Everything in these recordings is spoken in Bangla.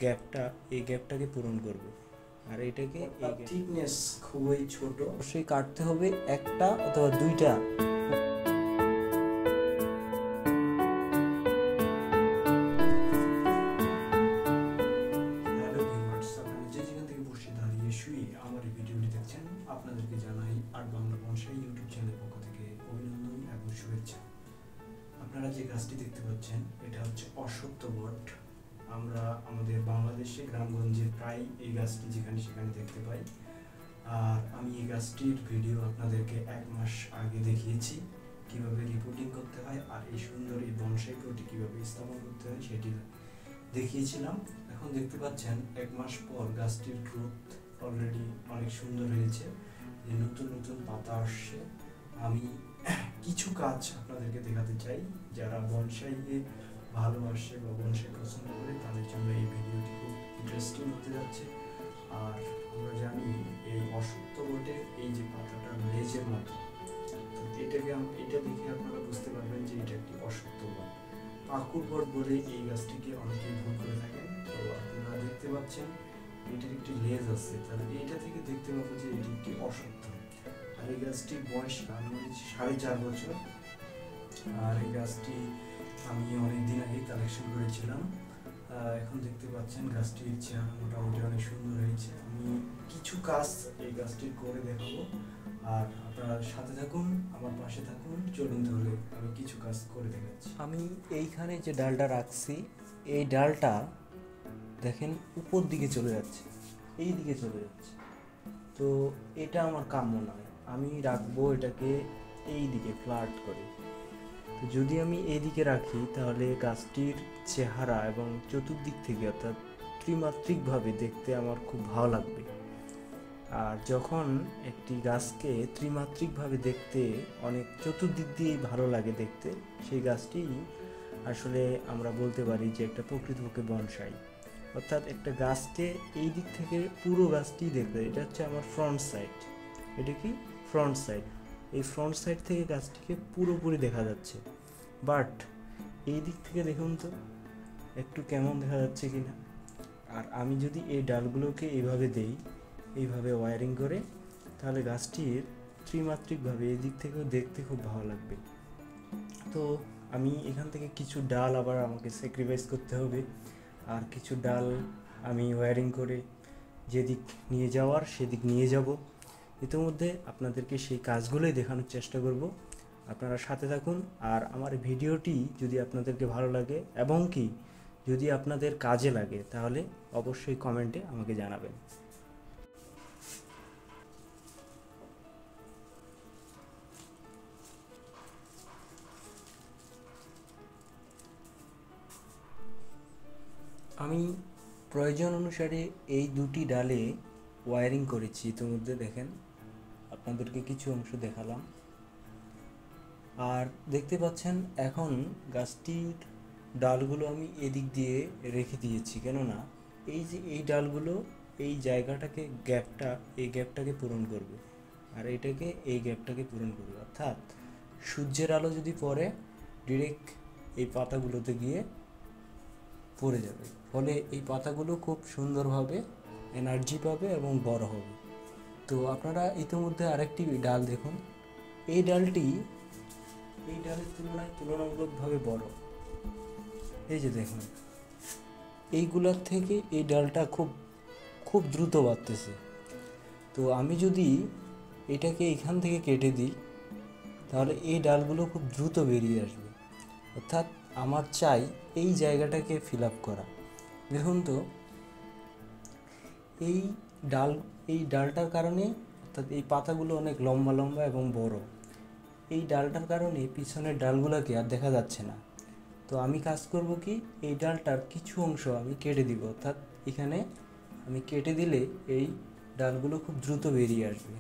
গ্যাপটা, এই গ্যাপটাকে পূরণ করবে। আর এটাকে থিকনেস খুবই ছোট, অবশ্যই কাটতে হবে একটা অথবা দুইটা। আমার এই ভিডিওটি দেখছেন আপনাদেরকে জানাই আর বাংলা বনসাই ইউটিউব চ্যানেলের পক্ষ থেকে অভিনন্দন এবং শুভেচ্ছা। আপনারা যে গাছটি দেখতে পাচ্ছেন এটা হচ্ছে অশ্বত্থ বট। আমরা আমাদের বাংলাদেশে গ্রামগঞ্জে প্রায় এই গাছটি যেখানে সেখানে দেখতে পাই। আর আমি এই গাছটির ভিডিও আপনাদেরকে 1 মাস আগে দেখিয়েছি কিভাবে রিপোর্টিং করতে হয় আর এই সুন্দর এই বনসাই প্লটটি কিভাবে স্থাপন করতে হয় সেটি দেখিয়েছিলাম। এখন দেখতে পাচ্ছেন 1 মাস পর গাছটির গ্রোথ অলরেডি অনেক সুন্দর হয়েছে, যে নতুন নতুন পাতা আসছে। আমি কিছু কাজ আপনাদেরকে দেখাতে চাই, যারা বনসাইকে ভালোবাসে বা বনসাই পছন্দ করে তাদের জন্য এই ভিডিওটি খুব ইন্টারেস্টিং হতে যাচ্ছে। আর আমরা জানি এই অশ্বত্থ বটের এই যে পাতাটা লেজের মতো, তো এটা দেখে আপনারা বুঝতে পারবেন যে এটা একটি অশ্বত্থ বট। পাকুর বট বলে এই গাছটিকে অনেকেই ভুল করে থাকেন। তো আপনারা দেখতে পাচ্ছেন এটার একটি লেজ আছে, তাহলে এইটা থেকে দেখতে পাবো যে এটি একটি অশ্বত্থ। আর এই গাছটির বয়স 4.5 বছর। আর এই গাছটি আমি অনেকদিন আগে কালেকশন করেছিলাম। এখন দেখতে পাচ্ছেন গাছটির চেহারা মোটামুটি অনেক সুন্দর হয়েছে। আমি কিছু কাজ এই গাছটির করে দেখাবো, আর আপনারা সাথে থাকুন, আমার পাশে থাকুন। চলুন তাহলে আমি কিছু কাজ করে দেখাচ্ছি। আমি এইখানে যে ডালটা রাখছি, এই ডালটা দেখেন উপর দিকে চলে যাচ্ছে, এই দিকে চলে যাচ্ছে। তো এটা আমার কাম্য নয়, আমি রাখবো এটাকে এই দিকে ফ্ল্যাট করে। তো যদি আমি এই দিকে রাখি তাহলে গাছটির চেহারা এবং চতুর্দিক থেকে অর্থাৎ ত্রিমাত্রিকভাবে দেখতে আমার খুব ভালো লাগবে। আর যখন একটি গাছকে ত্রিমাত্রিকভাবে দেখতে অনেক চতুর্দিক দিয়েই ভালো লাগে দেখতে, সেই গাছটি আসলে আমরা বলতে পারি যে একটা প্রকৃতপক্ষে বনসাই। অর্থাৎ একটা গাছকে এই দিক থেকে পুরো গাছটি দেখতে, এটা হচ্ছে আমার ফ্রন্ট সাইড। এটা কি ফ্রন্ট সাইড? এই ফ্রন্ট সাইড থেকে গাছটিকে পুরোপুরি দেখা যাচ্ছে। বাট এই দিক থেকে দেখুন তো একটু কেমন দেখা যাচ্ছে কি না। আর আমি যদি এই ডালগুলোকে এইভাবে দেই, এইভাবে ওয়্যারিং করে, তাহলে গাছটির ত্রিমাত্রিকভাবে এই দিক থেকেও দেখতে খুব ভালো লাগবে। তো আমি এখান থেকে কিছু ডাল আবার আমাকে স্যাক্রিফাইস করতে হবে, আর কিছু ডাল আমি ওয়্যারিং করে যেদিক নিয়ে যাওয়ার সেদিক নিয়ে যাব। ইতিমধ্যে আপনাদেরকে সেই কাজগুলোই দেখানোর চেষ্টা করব, আপনারা সাথে থাকুন। আর আমার ভিডিওটি যদি আপনাদেরকে ভালো লাগে এবং কি যদি আপনাদের কাজে লাগে তাহলে অবশ্যই কমেন্টে আমাকে জানাবেন। আমি প্রয়োজন অনুসারে এই দুটি ডালে ওয়্যারিং করেছি ইতিমধ্যে, দেখেন আপনাদেরকে কিছু অংশ দেখালাম। আর দেখতে পাচ্ছেন এখন গাছটির ডালগুলো আমি এদিক দিয়ে রেখে দিয়েছি, কেননা এই যে এই ডালগুলো এই জায়গাটাকে এই গ্যাপটাকে পূরণ করবে, আর এটাকে এই গ্যাপটাকে পূরণ করবে। অর্থাৎ সূর্যের আলো যদি পড়ে ডিরেক্ট এই পাতাগুলোতে গিয়ে পড়ে যাবে, ফলে এই পাতাগুলো খুব সুন্দরভাবে এনার্জি পাবে এবং বড় হবে। তো আপনারা ইতিমধ্যে আরেকটি ডাল দেখুন, এই ডালটি এই ডালের তুলনায় তুলনামূলকভাবে বড়। এই যে দেখুন, এইগুলোর থেকে এই ডালটা খুব দ্রুত বাড়তেছে। তো আমি যদি এটাকে এখান থেকে কেটে দিই তাহলে এই ডালগুলো খুব দ্রুত বেরিয়ে আসবে। অর্থাৎ আমার চাই এই জায়গাটাকে ফিল আপ করা। দেখুন তো এই ডালটার কারণে, অর্থাৎ এই পাতাগুলো অনেক লম্বা লম্বা এবং বড়, এই ডালটার কারণে পিছনের ডালগুলোকে আর দেখা যাচ্ছে না। তো আমি কাজ করব কি, এই ডালটার কিছু অংশ আমি কেটে দিব, অর্থাৎ এখানে আমি কেটে দিলে এই ডালগুলো খুব দ্রুত বেরিয়ে আসবে।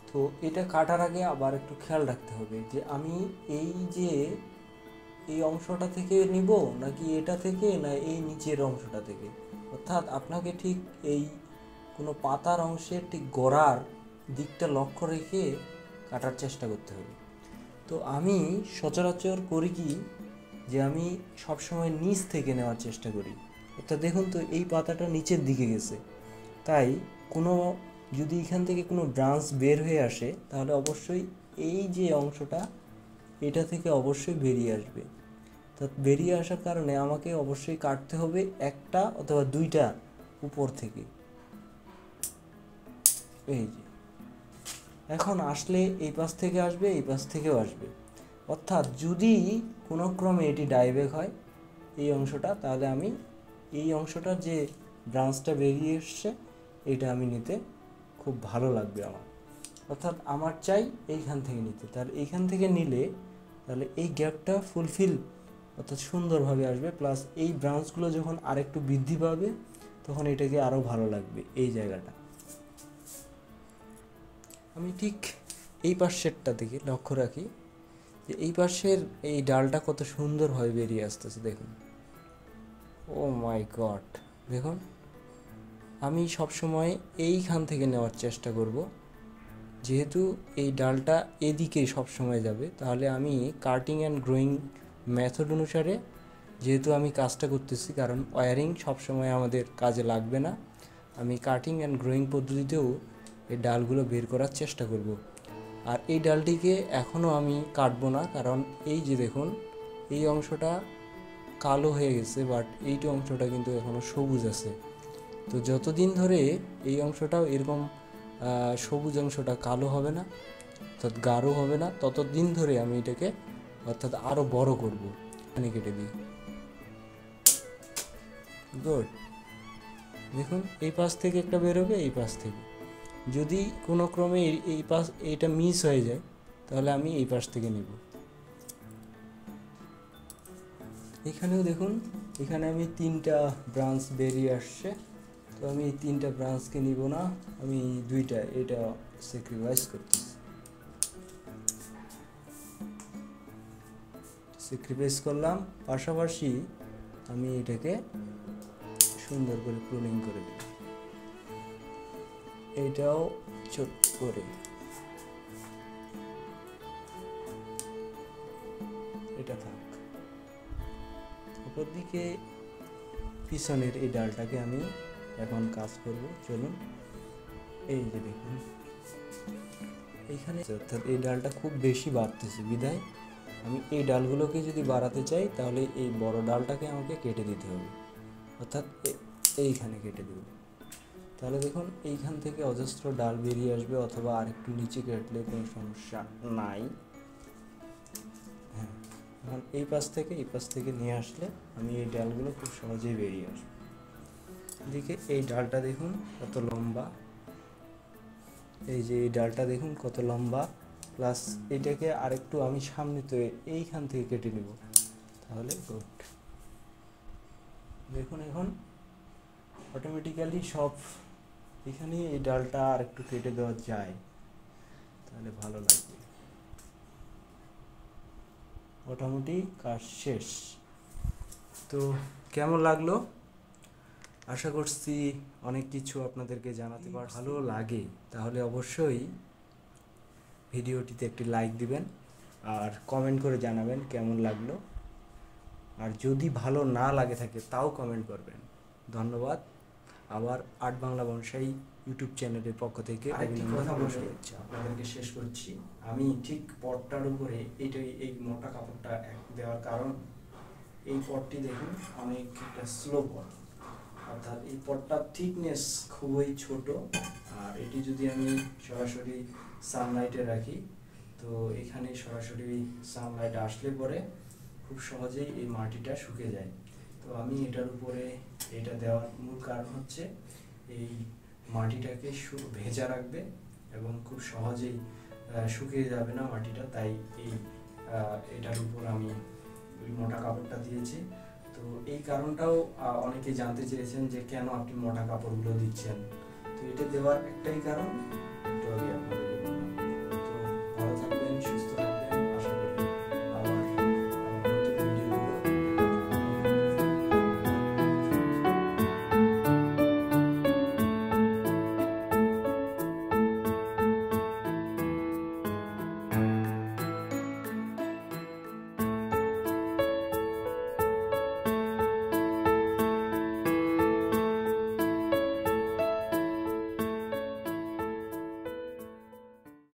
তো এটা কাটার আগে আবার একটু খেয়াল রাখতে হবে যে আমি এই অংশটা থেকে নিব নাকি এটা থেকে, না এই নিচের অংশটা থেকে। অর্থাৎ আপনাকে ঠিক এই কোনো পাতার অংশের ঠিক গোড়ার দিকটা লক্ষ্য রেখে কাটার চেষ্টা করতে হবে। তো আমি সচরাচর করি কি, যে আমি সবসময় নিচ থেকে নেওয়ার চেষ্টা করি। অর্থাৎ দেখুন তো এই পাতাটা নিচের দিকে গেছে, তাই কোনো যদি এখান থেকে কোনো ব্রাঞ্চ বের হয়ে আসে তাহলে অবশ্যই এই যে অংশটা এটা থেকে অবশ্যই বেরিয়ে আসবে। তো বেরিয়ে আসার কারণে আমাকে অবশ্যই কাটতে হবে একটা অথবা দুইটা উপর থেকে। এই যে এখন আসলে এই পাশ থেকে আসবে, এই পাশ থেকেও আসবে। অর্থাৎ যদি কোনো ক্রমে এটি ডাইব্যাক হয় এই অংশটা, তাহলে আমি এই অংশটার যে ব্রাঞ্চটা বেরিয়ে এসছে এটা আমি নিতে খুব ভালো লাগবে আমার। অর্থাৎ আমার চাই এইখান থেকে নিতে, তাহলে এইখান থেকে নিলে তাহলে এই গ্যাপটা ফুলফিল অর্থাৎ সুন্দরভাবে আসবে। প্লাস এই ব্রাঞ্চগুলো যখন আরেকটু বৃদ্ধি পাবে তখন এটাকে আরও ভালো লাগবে এই জায়গাটা। আমি ঠিক এই পাশেরটা দিকে লক্ষ্য রাখি যে এই পাশের এই ডালটা কত সুন্দরভাবে বেরিয়ে আসতেছে দেখুন। ও মাই গড, দেখুন আমি সবসময় এইখান থেকে নেওয়ার চেষ্টা করব, যেহেতু এই ডালটা এদিকে সবসময় যাবে। তাহলে আমি কাটিং অ্যান্ড গ্রোয়িং মেথড অনুসারে যেহেতু আমি কাজটা করতেছি, কারণ ওয়্যারিং সবসময় আমাদের কাজে লাগবে না, আমি কাটিং অ্যান্ড গ্রোয়িং পদ্ধতিতেও এই ডালগুলো বের করার চেষ্টা করব। আর এই ডালটিকে এখনও আমি কাটবো না, কারণ এই যে দেখুন এই অংশটা কালো হয়ে গেছে, বাট এইটা অংশটা কিন্তু এখনও সবুজ আছে। তো যতদিন ধরে এই অংশটাও এরকম সবুজ অংশটা কালো হবে না অর্থাৎ গাঢ় হবে না, ততদিন ধরে আমি এটাকে অর্থাৎ আরও বড় করব। এখানে কেটে দিই। গুড, দেখুন এই পাশ থেকে একটা বেরোবে, এই পাশ থেকে যদি কোনো ক্রমে এই পাশ এইটা মিস হয়ে যায় তাহলে আমি এই পাশ থেকে নেব। এখানেও দেখুন এখানে আমি তিনটা ব্রাঞ্চ বেরিয়ে আসছে, তো আমি এই তিনটা ব্রাঞ্চকে নিব না, আমি দুইটা এটা স্যাক্রিফাইস করতেছি। স্যাক্রিফাইস করলাম, পাশাপাশি আমি এটাকে সুন্দর করে প্রুনিং করে দেব। এইটাও ছোট করে এটা থাক। অপরদিকে পিছনের এই ডালটাকে আমি এখন কাজ করব। চলুন, এই যে দেখুন এইখানে অর্থাৎ এই ডালটা খুব বেশি বাড়তেছে, বিধায় আমি এই ডালগুলোকে যদি বাড়াতে চাই তাহলে এই বড় ডালটাকে আমাকে কেটে দিতে হবে, অর্থাৎ এইখানে কেটে দেব। তাহলে দেখুন এইখান থেকে অজস্র ডাল বেরিয়ে আসবে, অথবা আরেকটু নিচে কাটলে কোনো সমস্যা নাই। হ্যাঁ, এখন এই পাশ থেকে নিয়ে আসলে আমি এই ডালগুলো খুব সহজেই বেরিয়ে আসবে। এদিকে এই ডালটা দেখুন কত লম্বা, এই যে এই ডালটা দেখুন কত লম্বা, প্লাস এটাকে আরেকটু আমি সামনে তো এইখান থেকে কেটে নেব, তাহলে গুড। দেখুন এখন অটোমেটিক্যালি সব এখানে এই ডালটা আরেকটু কেটে দেওয়া যায় তাহলে ভালো লাগবে। মোটামুটি কাজ শেষ। তো কেমন লাগলো? আশা করছি অনেক কিছু আপনাদেরকে জানাতে পারছি। ভালো লাগে তাহলে অবশ্যই ভিডিওটিতে একটি লাইক দিবেন আর কমেন্ট করে জানাবেন কেমন লাগলো। আর যদি ভালো না লাগে থাকে তাও কমেন্ট করবেন। ধন্যবাদ। আবার আর্ট বাংলা বনসাই ইউটিউব চ্যানেলের পক্ষ থেকে আরেকটি কথা বলে আপনাদেরকে শেষ করছি। আমি ঠিক পটটার উপরে এই মোটা কাপড়টা দেওয়ার কারণ এই পটটি দেখুন অনেক একটা স্লো পট, অর্থাৎ এই পটটার থিকনেস খুবই ছোট। আর এটি যদি আমি সরাসরি সানলাইটে রাখি তো এখানে সরাসরি সানলাইট আসলে পরে খুব সহজেই এই মাটিটা শুকে যায়। তো আমি এটার উপরে এটা দেওয়ার মূল কারণ হচ্ছে এই মাটিটাকে ভেজা রাখবে এবং খুব সহজেই শুকিয়ে যাবে না মাটিটা, তাই এটার উপর আমি ওই মোটা কাপড়টা দিয়েছি। তো এই কারণটাও অনেকে জানতে চেয়েছেন যে কেন আপনি মোটা কাপড়গুলো দিচ্ছেন। তো এটা দেওয়ার একটাই কারণ, একটু আগে